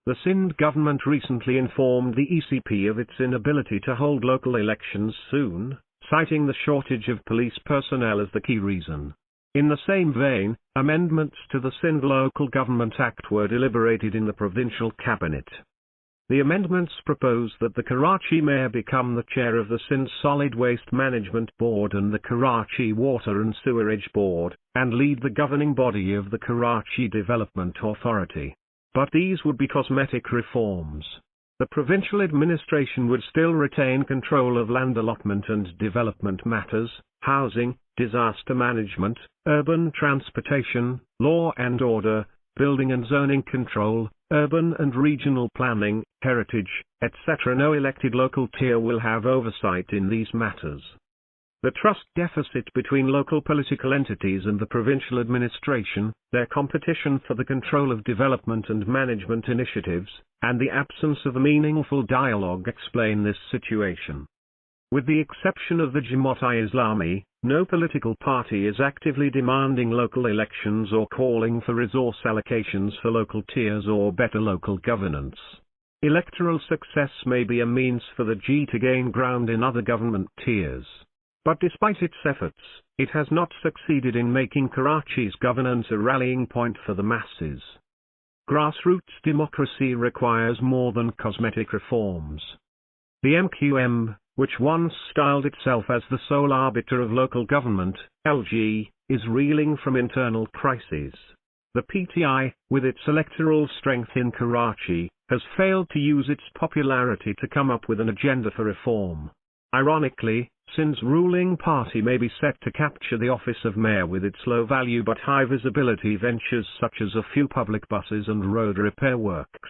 The Sindh government recently informed the ECP of its inability to hold local elections soon, citing the shortage of police personnel as the key reason. In the same vein, amendments to the Sindh Local Government Act were deliberated in the provincial cabinet. The amendments propose that the Karachi Mayor become the chair of the Sindh Solid Waste Management Board and the Karachi Water and Sewerage Board, and lead the governing body of the Karachi Development Authority. But these would be cosmetic reforms. The provincial administration would still retain control of land allotment and development matters, housing, disaster management, urban transportation, law and order, building and zoning control, urban and regional planning, heritage, etc. No elected local tier will have oversight in these matters. The trust deficit between local political entities and the provincial administration, their competition for the control of development and management initiatives, and the absence of a meaningful dialogue explain this situation. With the exception of the Jamaat-e-Islami, no political party is actively demanding local elections or calling for resource allocations for local tiers or better local governance. Electoral success may be a means for the G to gain ground in other government tiers. But despite its efforts, it has not succeeded in making Karachi's governance a rallying point for the masses. Grassroots democracy requires more than cosmetic reforms. The MQM, which once styled itself as the sole arbiter of local government, LG, is reeling from internal crises. The PTI, with its electoral strength in Karachi, has failed to use its popularity to come up with an agenda for reform. Ironically, Sindh's ruling party may be set to capture the office of mayor with its low-value but high-visibility ventures such as a few public buses and road repair works.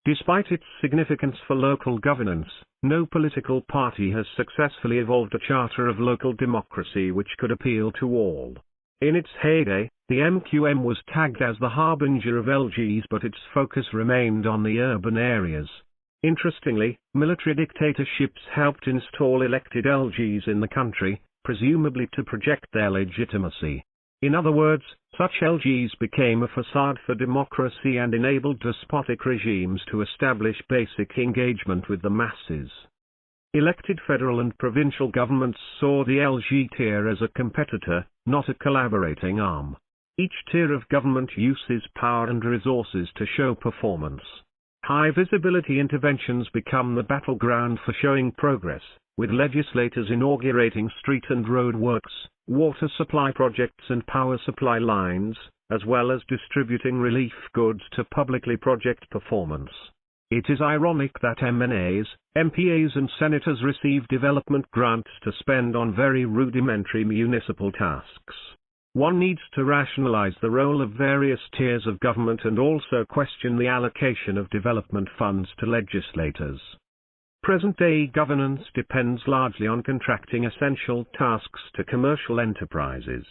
Despite its significance for local governance, no political party has successfully evolved a charter of local democracy which could appeal to all. In its heyday, the MQM was tagged as the harbinger of LGs, but its focus remained on the urban areas. Interestingly, military dictatorships helped install elected LGs in the country, presumably to project their legitimacy. In other words, such LGs became a facade for democracy and enabled despotic regimes to establish basic engagement with the masses. Elected federal and provincial governments saw the LG tier as a competitor, not a collaborating arm. Each tier of government uses power and resources to show performance. High-visibility interventions become the battleground for showing progress, with legislators inaugurating street and road works, water supply projects and power supply lines, as well as distributing relief goods to publicly project performance. It is ironic that MNAs, MPAs and senators receive development grants to spend on very rudimentary municipal tasks. One needs to rationalize the role of various tiers of government and also question the allocation of development funds to legislators. Present-day governance depends largely on contracting essential tasks to commercial enterprises.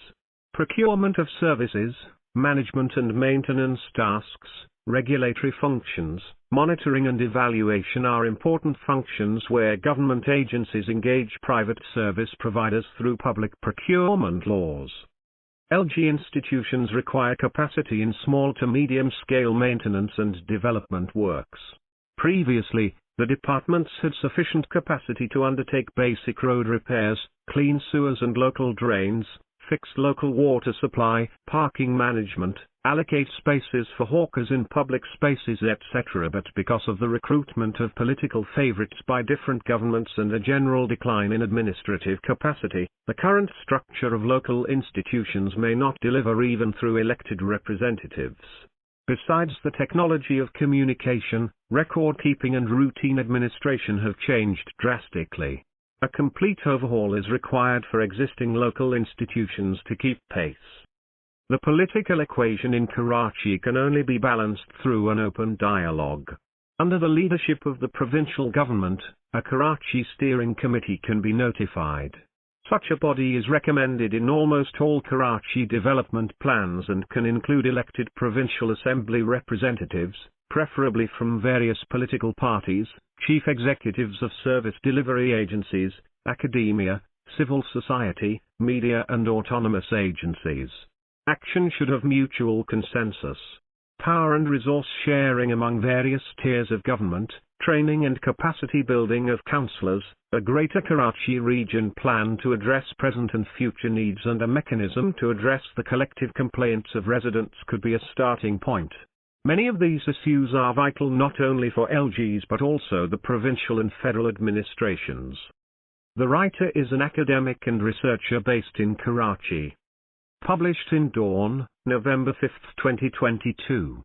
Procurement of services, management and maintenance tasks, regulatory functions, monitoring and evaluation are important functions where government agencies engage private service providers through public procurement laws. LG institutions require capacity in small to medium-scale maintenance and development works. Previously, the departments had sufficient capacity to undertake basic road repairs, clean sewers and local drains, fix local water supply, parking management, allocate spaces for hawkers in public spaces etc. But because of the recruitment of political favorites by different governments and a general decline in administrative capacity, the current structure of local institutions may not deliver even through elected representatives. Besides, the technology of communication, record-keeping and routine administration have changed drastically. A complete overhaul is required for existing local institutions to keep pace. The political equation in Karachi can only be balanced through an open dialogue. Under the leadership of the provincial government, a Karachi steering committee can be notified. Such a body is recommended in almost all Karachi development plans and can include elected provincial assembly representatives, preferably from various political parties, chief executives of service delivery agencies, academia, civil society, media and autonomous agencies. Action should have mutual consensus. power and resource sharing among various tiers of government, training and capacity building of councillors, a greater Karachi region plan to address present and future needs, and a mechanism to address the collective complaints of residents could be a starting point. Many of these issues are vital not only for LGs but also the provincial and federal administrations. The writer is an academic and researcher based in Karachi. Published in Dawn, November 5, 2022.